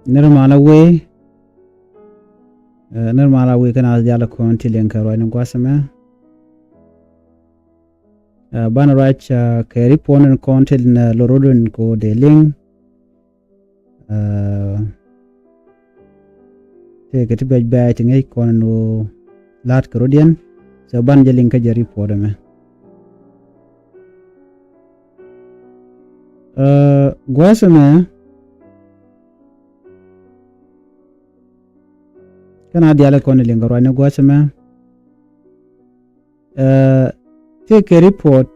Normala way kana jala konti lenka roina gwasama bana rach ke riponen konti na lorodun ko de ling te ke tibe ba tingai kono lat krodian so ban jeling ka jari podame gwasama kana diala kono lenga roina gwasama take a report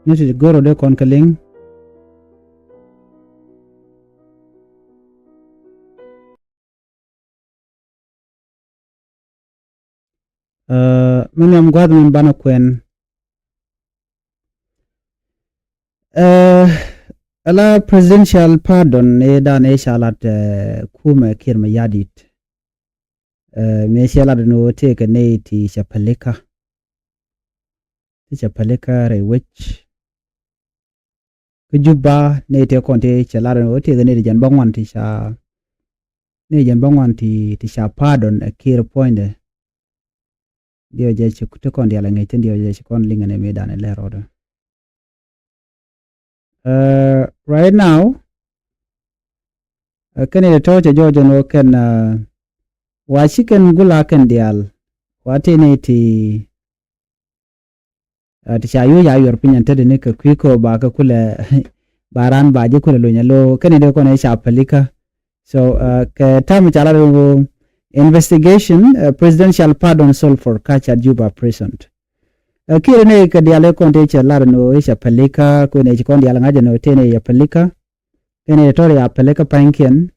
niti goro de kon kaling manyam gwad min bana kwen ala presidential pardon e dan e shalat kuma kirma yadit me shalat no take ne ti chapaleka re which Juba ne te konte chalara no te ne jan bangwan ti sha ne jan bangwan ti sha pardon a kir point dio je te kon dia la ngai ten dio je kon linga ne me dan le rodo right now kan ne to je jojo no kan wa chicken gula kan dial wa te ne ti tishayo ya yor pinyan tede ne ka kwiko ba ka kula baran ba je kula lo nyalo kene de kona isha palika so ka tamu chala ro investigation presidential pardon sold for catch at Juba prison kire ne ka diale konte chala no isha palika ko ne chikondi ala ngaje no tene ya palika kene tore ya palika pankian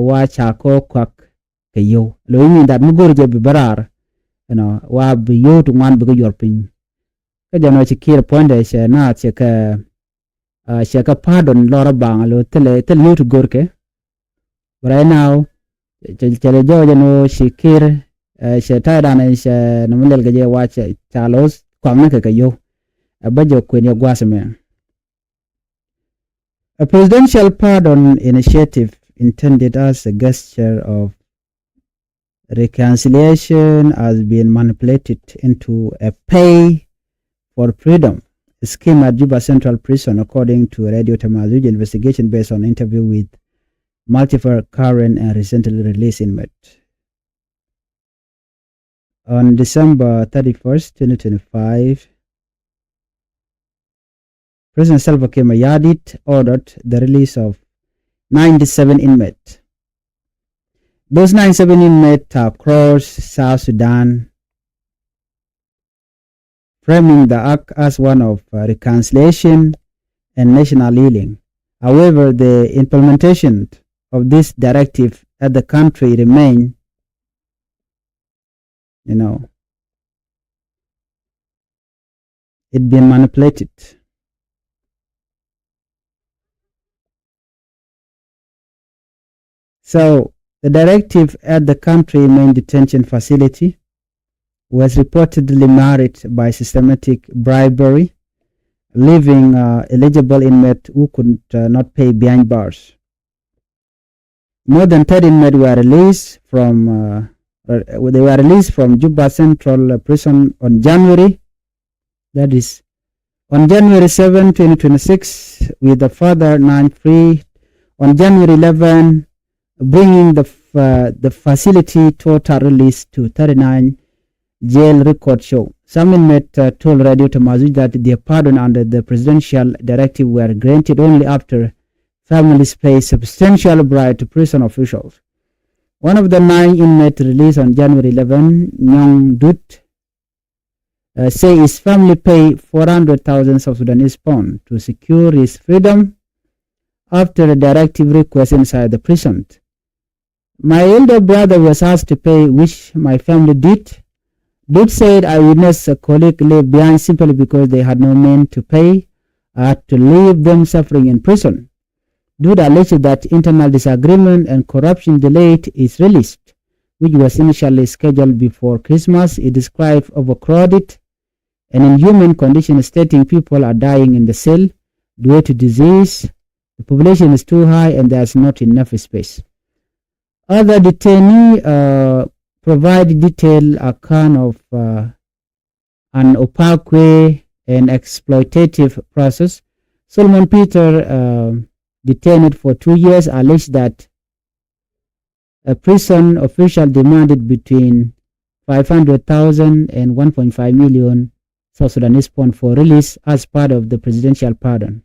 wa chako kwak kayo lo yin da mugor je bibarar wa bi yo to man bi yor pin ka jano ci kir ponde she na che ka pardon lora bang lo tele yo to gorke right now chele jojo no shikir she ta dan she no mulel gaje wa chalos kwang ka yo abajo kwen ya gwasme a presidential pardon initiative intended as a gesture of reconciliation has been manipulated into a pay for freedom scheme at Juba Central Prison, according to Radio Tamazuj investigation based on interview with multiple current and recently released inmates. On December 31st, 2025, President Salva Kiir Mayardit ordered the release of 97 inmates. Those 97 inmates across South Sudan, framing the act as one of reconciliation and national healing. However, the implementation of this directive at the country remain, it been manipulated. So, the directive at the country main detention facility was reportedly marred by systematic bribery, leaving eligible inmates who could not pay behind bars. More than 30 inmates were released from Juba Central Prison on January 7, 2026, with a further 9 free on January 11, bringing the facility total release to 39. Jail record show. Some inmates told Radio Tamazuj that their pardon under the presidential directive were granted only after families paid substantial bribe to prison officials. One of the 9 inmates released on January 11, Nyong Dut, say his family paid 400,000 South Sudanese pounds to secure his freedom after a directive request inside the prison. My elder brother was asked to pay, which my family did. Dut said, I witnessed a colleague leave behind simply because they had no men to pay. I had to leave them suffering in prison. Dut alleged that internal disagreement and corruption delayed his release, which was initially scheduled before Christmas. He described overcrowded and inhuman conditions, stating people are dying in the cell due to disease. The population is too high and there's not enough space. Other detainees provide detailed account of an opaque and exploitative process. Solomon Peter, detained for 2 years, alleged that a prison official demanded between 500,000 and 1.5 million South Sudanese pound for release as part of the presidential pardon.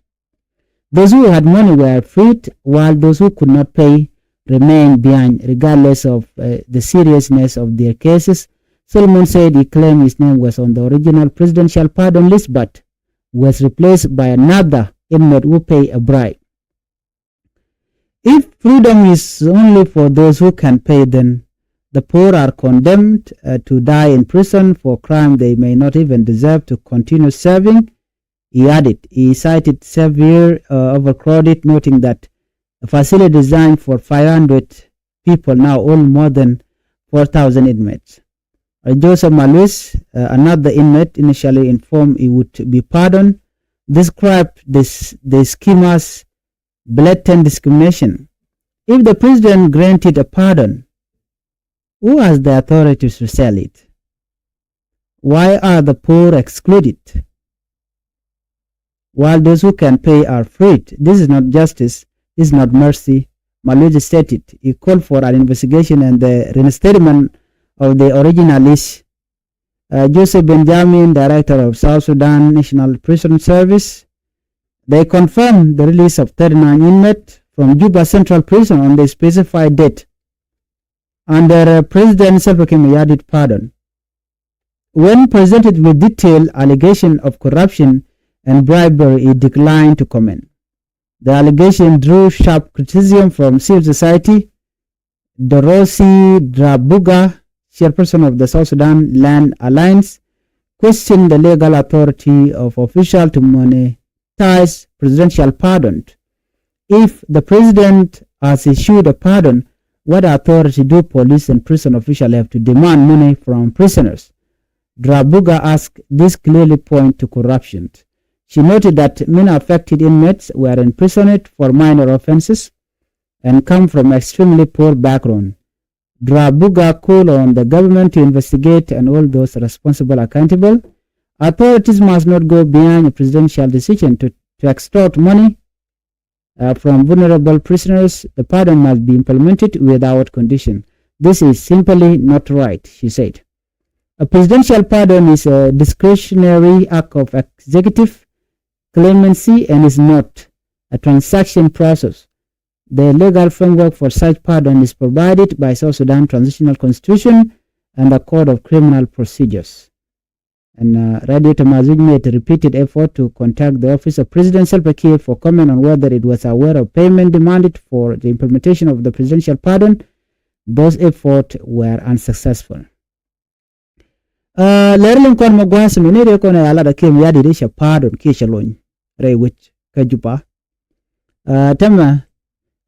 Those who had money were freed, while those who could not pay remained behind, regardless of the seriousness of their cases. Solomon said he claimed his name was on the original presidential pardon list, but was replaced by another inmate who paid a bribe. If freedom is only for those who can pay, then the poor are condemned to die in prison for crime they may not even deserve to continue serving. He added, he cited severe overcrowded, noting that a facility designed for 500 people now hold more than 4,000 inmates. Joseph Malus, another inmate initially informed he would be pardoned, described the scheme as blatant discrimination. If the president granted a pardon, who has the authority to sell it? Why are the poor excluded, while those who can pay are freed? This is not justice. This is not mercy. Malus stated. He called for an investigation and the reinstatement of the original list. Joseph Benjamin, director of South Sudan National Prison Service, they confirmed the release of 39 inmates from Juba Central Prison on the specified date under President Salva Kiir Mayardit pardon. When presented with detailed allegation of corruption and bribery, he declined to comment. The allegation drew sharp criticism from civil society. Dorosi Drabuga, chairperson of the South Sudan Land Alliance, questioned the legal authority of officials to monetize presidential pardon. If the president has issued a pardon, what authority do police and prison officials have to demand money from prisoners? Drabuga asked, this clearly points to corruption. She noted that many affected inmates were imprisoned for minor offenses and come from extremely poor background. Drabuga called on the government to investigate and hold those responsible accountable. Authorities must not go beyond a presidential decision to extort money from vulnerable prisoners. The pardon must be implemented without condition. This is simply not right, she said. A presidential pardon is a discretionary act of executive clemency and is not a transaction process. The legal framework for such pardon is provided by South Sudan Transitional Constitution and the Code of Criminal Procedures. And Radio Tamazig made a repeated effort to contact the office of President Salva Kiir for comment on whether it was aware of payment demanded for the implementation of the presidential pardon. Those efforts were unsuccessful. Lerling kon magwas minere kon ala da kem yadi de sha pardon ke shalon re which ka Juba tama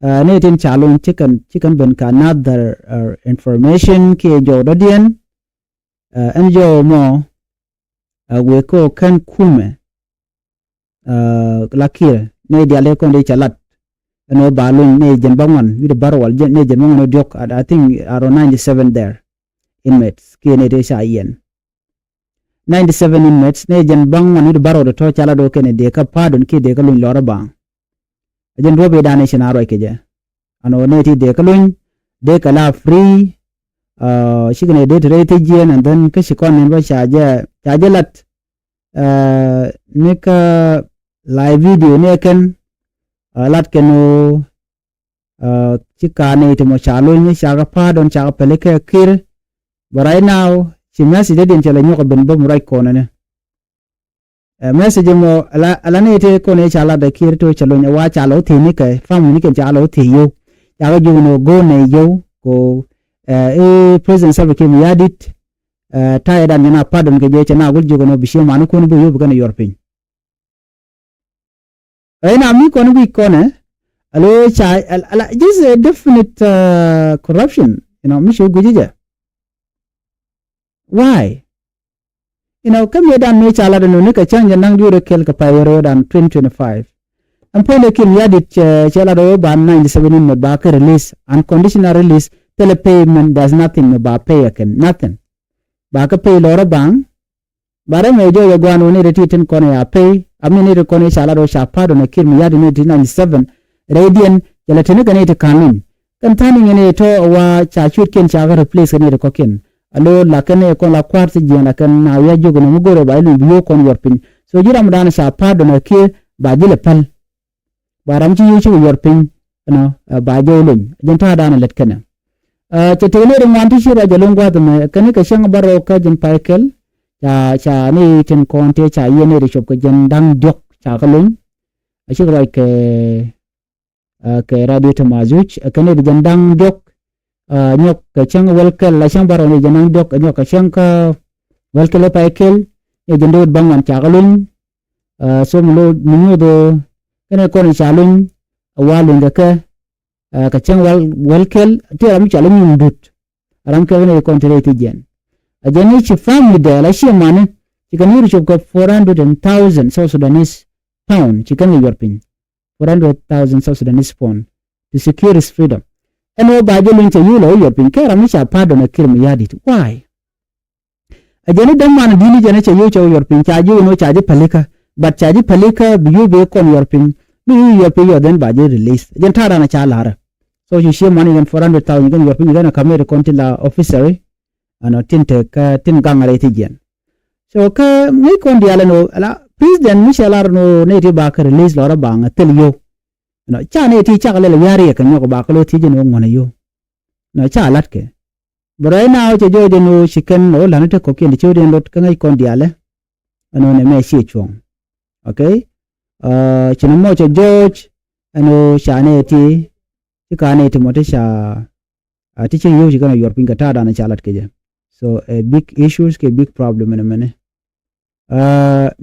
ne tin chalon chicken ben ka another information ke jo dodien en jo mo we ko kan kume lakir ne diale kon de chalat no balun ne jen bangon with barwal ne jen bangon diok I think around 97 there inmates ke ne de sha yiɛn 97 inmates ne jen bangon with baro de to chala do ken de ka pardon ke de ka lun lora bang jen robe da nation aro ke je ano ne ti de ka lun de ka la free she gonna do to rate jen and then ka shi kon ne ba chaje lat ne ka live video ne kan lat keno chika ne to mo chalo ni chaga pardon chaga peleke kir but right now she message den chala nyoko ben bom right kona ne message mo ala ne te ko ne chala da kir to chalo nya wa chalo thi ni ke fam ni ke chalo thi yo chaga ju no go ne yo ko president Salva Kiir Mayardit ta da na pardon ke je chana gul ju no bishe manu ko no bu yo bugana yorpin na mi ko no bi ko ne alo cha ala just a definite corruption, mi sho gujija. Why? Come here dan me chala no ne ka chanja nang dure kel ka payero dan 2025. and pele kim yadit chela do ban 97 in ba release unconditional release telepayment does nothing about pay again nothing ba ka pay lora bang bare me jo yagwan woni retitin kono ya pay amini re kono chala do shapado na kim yadit 97 radian jala tene kane te kanin kan tani ngene to wa cha chut ken cha ga replace ne re koken alo la kane ko la kwart jena kan na ya jogo no mugoro ba ilu biyo kon yorpin so jiram dana shapado na ke ba jile pal baram ci yuci yorpin no ba jolin jenta dana let kana ce tele de wanti shira jalon gwada me kane ka shang baro ka jin paikel cha ni tin konte cha yene de shop ka jan dang dok cha kalun a shi ra ke radio ta mazuch kane de jan dang dok nyok ka chang welkel la shang baro ni jan dok nyok ka shang ka welkel paikel e jendo bangwan cha kalun so mulo do kene ko ni chalun walun da ka chang welkel te ram chalun mundut ram ka ne kontrate gen ajani chi family da la shi mane chi kan yuri chop 400,000 South Sudanese pound chi kan yorpin 400,000 South Sudanese pound to secure his freedom eno ba jelun che yulo yorpin ka ram cha pardon akir mi yadit why ajani dan man dini jana che yu che yorpin cha ju no cha ji palika but chaji palika biyu be kon yorpin biyu yorpin yo den baje release jen tara na chala so you share money in 400,000 gan yorpin gan kamere kontila officer ano tinte ka tin gangare tijen so ka ngai kon diala no ala president michel no ne ti ba ka release lora banga tel yo no cha ne ti cha le yari ka nyoko ba ka lo tijen no ngona yo no cha lat ke bro na o je jo no chicken no la ne ta ko ken ti den lot ka ngai kon diala ano ne me shi chong okay chinamo cha George ano shane ti tikane ti mote sha atiche yo jigana yorpin ka tada na chalat keje so a big issues ke big problem in a minute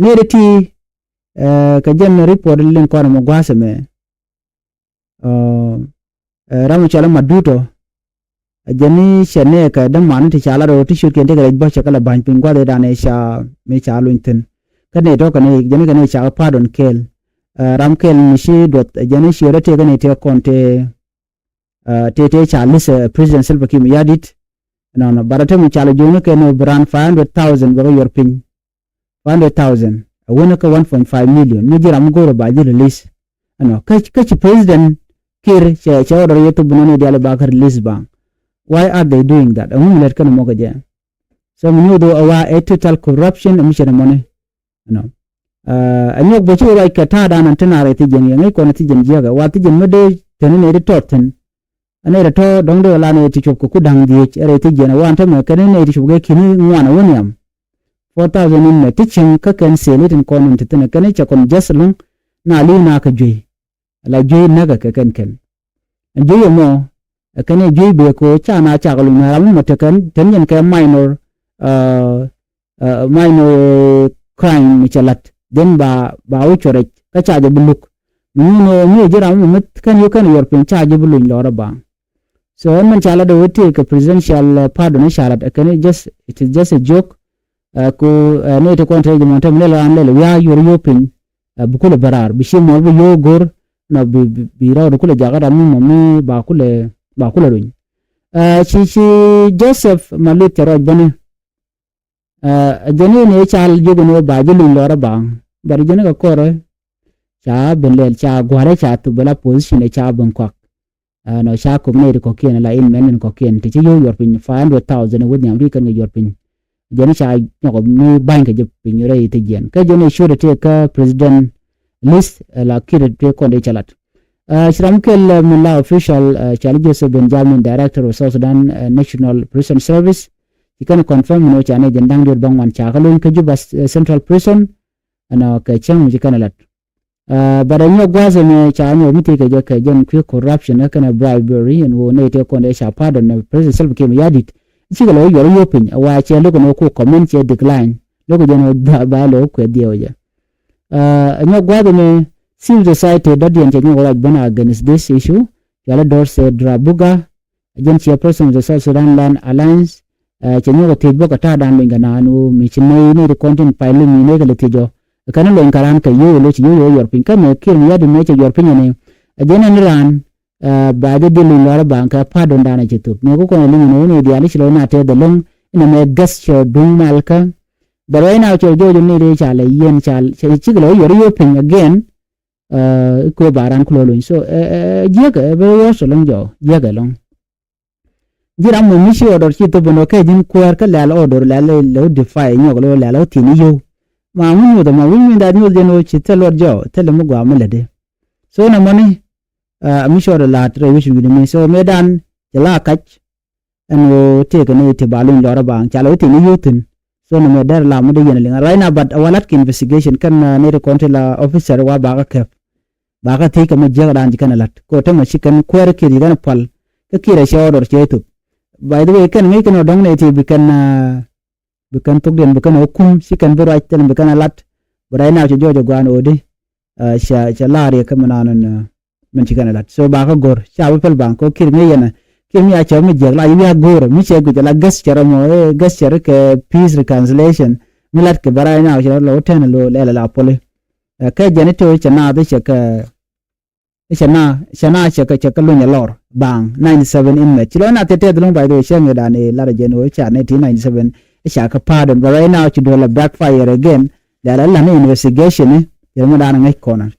nereti ka jem report len ko mo gwase me ramu chala maduto ajani shane ka dam manu ti chala ro ti shut kente ga ba chakala ban pin gwa de dane sha me chalu inten kane to kane jani kane cha pardon kel ram kel mishi dot jani shira te kane te konte te cha lis president Salva Kiir yadit no barata mu chala jono ke no brand 500,000 baro yorpin 500,000 wona ka 1.5 million ni jira mu goro ba ji release ano ka president Kiir cha order yeto bunone diale ba ka release ba why are they doing that amu let kan mo ka je so mu do awa a total corruption mission money no anyok bochi wa ka ta da nan tana rete jen ngai ko na ti jen jiga wa ti jen mede tani ne retorten ane reto dongdo la ne ti chop ku dang di rete jen wa anta me kan ne ti chop ge kini ngwana woniam 4,000 in ne ti chen ka kan sele tin ko nun tana kan cha kon jaslung na li na ka jui la jui naga ka kan jui mo kan jui be ko cha na cha lu na ram mo te kan ten yen ka minor crime mi chalat den ba uchore ka chaje buluk no jira mu kan yo kan yorpin chaje bulun lora ba so man chala do wote ka presidential pardon shalat kan just it is just a joke ko ne to kontra je montam le lan le ya yorpin bukule barar bishi mo bu yo gor na bi ra do kule jaga mu me ba kule ruñ ci Joseph Malit Teroj bane jeni ne chal jogo no ba jelu lora ba bar jeni ka kore cha benlel cha gware cha tu bela position e cha bangkok no cha ko ne ko kien la in men ko kien ti yo yorpin 500,000 woni amrika ne yorpin jeni cha ko ni bank je pin re ti jen ka jeni sure te ka president list la kire te ko de chalat Shramkel Mullah official Charlie Joseph Benjamin, Director of South Sudan National Prison Service, he can confirm no chane jendang dir bangwan chakalun ke Juba Central Prison ana ke chang ji kana lat baranyo gwaze me chanyo miti ke je ke jen corruption kana bribery and wo ne te ko ne sha pardon President Salva Kiir yadit chigalo yoro yopin wa che logo no ko comment che decline logo jeno ba lo ko dioja nyo gwaze me civil society dadian chenyo like bana against this issue yala dor said Drabuga agent chairperson of the South Sudan Land Alliance chenyo ko tebo ka ta dan linga nanu mi chinai ne the content piling ne ga letijo kana lo karan ka yo lo yo yor pin ka me kir ya di me che yor pin ne ajena ni ran ba de dilu lora banka pardon dana chitu me ko ne lingo ne dia ni chilo na te de long ina me gesture dung malka but right now cho jo ni re cha le yen cha chi lo yo pin again ko baran ko lo so jega be yo so long jo jega long jira mo mi shi order chitu bono ke jin kwer ka la order la lo defy nyo lo la lo tini yo ma mu da ma wi da nyo de no chitu lo jo tele mo gwa mele de so na money mi sure la tre wish we me so medan la kach and wo take ne te balun lora bang chalo te ni yutin so no medar la mo de yen linga right now but awalat investigation kan ne de control officer wa ba ka te ka me jagran jikan lat ko te ma chikan kwer ki digan pal ka kira shower chetu by the way kan ngi kan dong ne te bikan tok den bikan hukum chikan bro aitel bikan lat but right now jojo gwan ode sha la re ka mananan men chikana lat so ba ka gor cha pel bank ko kir ngi yana kir mi a cha mi jeg la ya gor mi che gu la gas chara mo gas chara ke peace reconciliation mi lat ke bara na cha lo ten lo la pole ka jene to cha na de cha ka cha ka lo nya lor bang 97 in me chilo na te long by the way da ne la jeno cha 1997 cha ka pardon but right now to do la backfire again la investigation ya mo da na ngai kona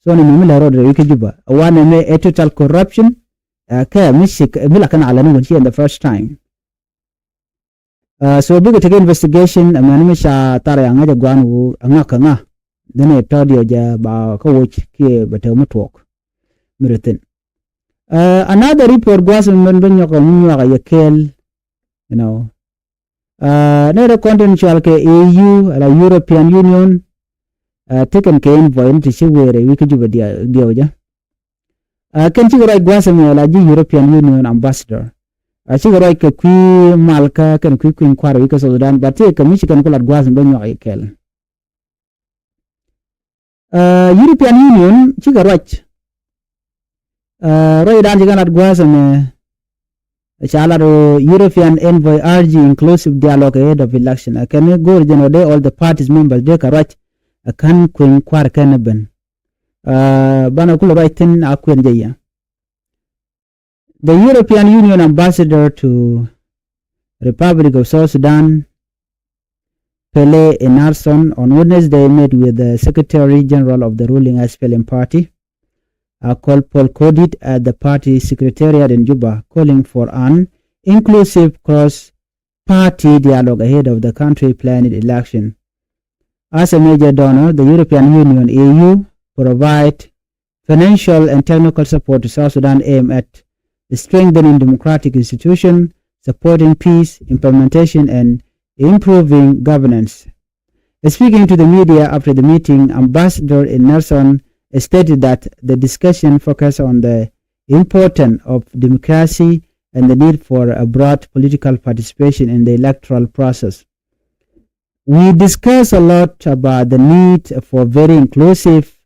so ni mi la road re Juba one me a total corruption ka mishik mila kana ala ni in the first time so big take investigation amani misha tare anga ja gwanu anga kanga dene tadio ja ba ko woch ke bata mutwok miritin another report gwas men benyo ko nyo ga yekel you know ne the confidential ke EU la European Union taken ke envoy to where we could Juba dia ja kan ci gora gwasa me la European Union ambassador ci gora ke ku malka kan ku kwara we so dan but ke mi kan ko la gwasa be nyoy kel European Union ci gora roy dan jigan at gwasa me chala European envoy urge inclusive dialogue ahead of election can go de all the parties members de karach kan kuin kwar kan ben bana kula baitin akwen jaya the European Union ambassador to Republic of South Sudan Pele Enarson on Wednesday met with the Secretary General of the ruling SPLM party called Paul Kodit at the party secretariat in Juba, calling for an inclusive cross-party dialogue ahead of the country planned election. As a major donor, the European Union (EU) provide financial and technical support to South Sudan aimed at strengthening democratic institutions, supporting peace, implementation, and improving governance. Speaking to the media after the meeting, Ambassador Nelson stated that the discussion focused on the importance of democracy and the need for a broad political participation in the electoral process. We discussed a lot about the need for very inclusive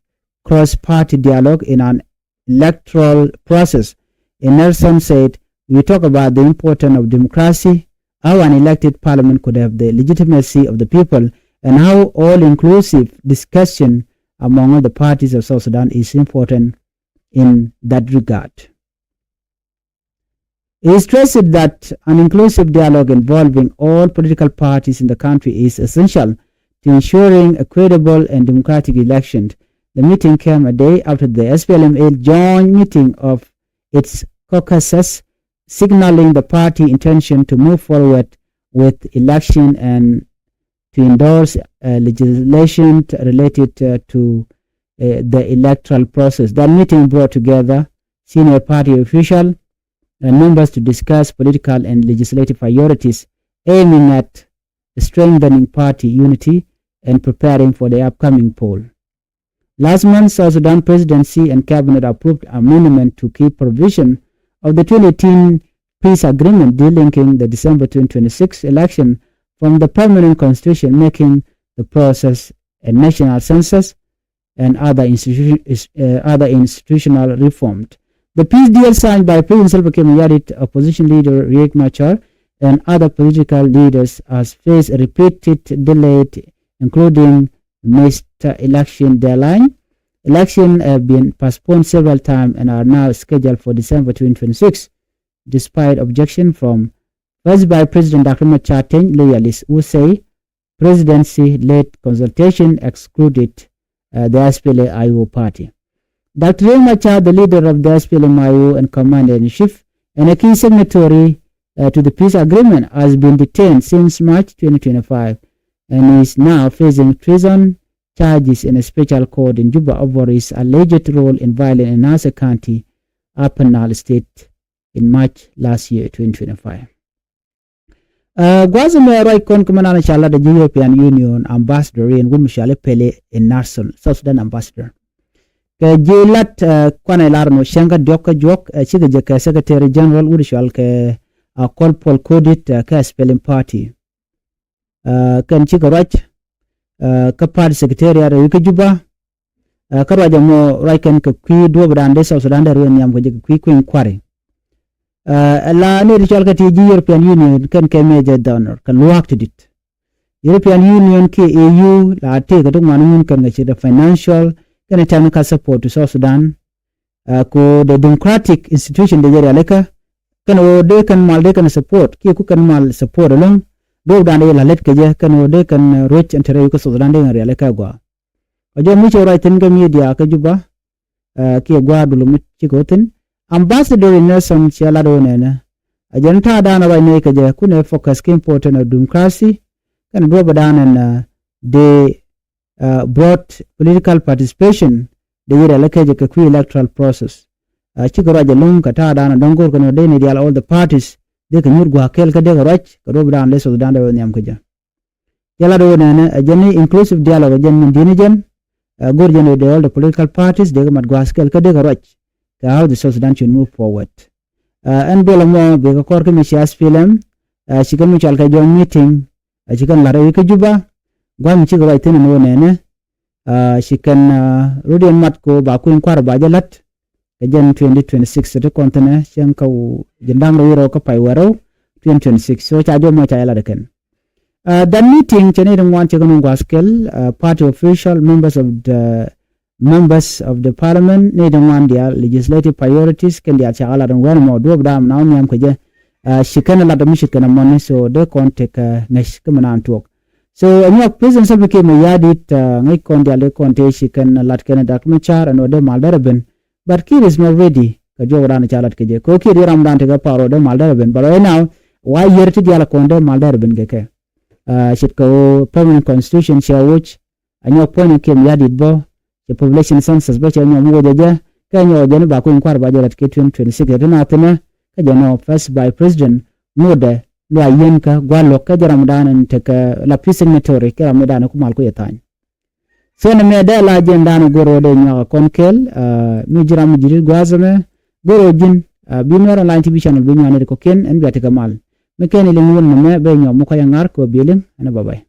cross-party dialogue in an electoral process. And Nelson said, we talk about the importance of democracy, how an elected parliament could have the legitimacy of the people, and how all-inclusive discussion among all the parties of South Sudan is important in that regard. He stressed that an inclusive dialogue involving all political parties in the country is essential to ensuring a credible and democratic election. The meeting came a day after the SPLM joint meeting of its caucuses, signaling the party intention to move forward with election and to endorse legislation related to the electoral process. That meeting brought together senior party officials and members to discuss political and legislative priorities aiming at strengthening party unity and preparing for the upcoming poll. Last month, South Sudan Presidency and Cabinet approved amendment to key provision of the 2018 peace agreement delinking the December 2026 election from the permanent constitution, making the process a national census and other institutional reforms. The peace deal signed by President Salva Kiir Mayardit, opposition leader Riek Machar, and other political leaders has faced repeated delays, including missed election deadline. Elections have been postponed several times and are now scheduled for December 2026, despite objection from first by President Dr. Machateng loyalists who say presidency-led consultation excluded the SPLA-IO party. Dr. Machar, the leader of the SPLA-IO and commander-in-chief, and a key signatory to the peace agreement, has been detained since March 2025 and is now facing treason charges in a special court in Juba over his alleged role in violence in Nasser County, Upper Nile State, in March last year, 2025. Gwazame Raikon Kumanana Shala, the European Union ambassador in Wumshale Pele in Narsol, South Sudan ambassador. Jilat Kwana Larno Shanga Dioka Jok, Chiga Secretary General Urishal ke Call Paul Kodit ka spelling party. Kan Chiga Rach ka party secretariat yuka Juba karwaja mo Raikan ka kwi duobdande South Sudan da ruwan yam ko kwi kwin kware. La ne Urishal ka tiji European Union kan ke major donor kan luak to dit. European Union ke EU la te ka tuk manumun kan the financial kan technical support to South Sudan ko the democratic institution de jere aleka kan o de kan mal de kan support ki ku kan mal support along do dan de la let ke je kan o de kan roch entere ko South Sudan de ngari aleka gwa ojo mu cho right nga media ka Juba ki gwa dulu mu ci ko tin ambassador Nelson Chiala do nena ajanta dana ba ne ke je ku ne focus ki important of democracy kan do badan de brought political participation the year like a electoral process. Chigaraja lung kata dana dongor kono de ne all the parties de kan yurgo hakel ka de garach ka do bran le so dan do nyam kaja. Yala do na ajani inclusive dialogue jen dinijen gorjen de all the political parties de mat gwaskel ka de garach ka how the South Sudan should move forward. And belamo be ka kor ka mi sias film chikan mi chal ka join meeting chikan lare ka Juba gwam chiga right in no nene she can rudian mat ko ba ku kwar ba jalat ka jan 2026 to kontene chen ka jendang ro ka pai waro 2026 so cha jo mo cha yala deken the meeting chene dum wan chiga ngwaskel party official members of the parliament ne dum wan dia legislative priorities ken dia cha ala dum wan mo do dam na nyam ko je she can la dum she can money so de contact nesh kamanan talk. So anyok presence of became a yadit ngai kondia le konte she can lat ken dak machar and ode maldarben but kid is not ready ka jo ran chalat ke je ko kid ram dan te ga paro de maldarben but right now why year ti dia la konde maldarben ke shit ko permanent constitution shall watch anyok point ke yadit bo the population census ba chen mo je ka nyo je ba ko inkwar ba jolat ke 2026 de na tena ka je no first by president mode lo yiɛn ka gwalo ka jaram danan te ka la signatory ka medana ku mal ko yetany so ne me da la jenda no goro de nya konkel mi jiram jiri gwazame goro jin bi mera line tv channel bi nya ne ko ken en biate ka mal me ken le ngun me be nya mo ko yangar ko bilin ana babay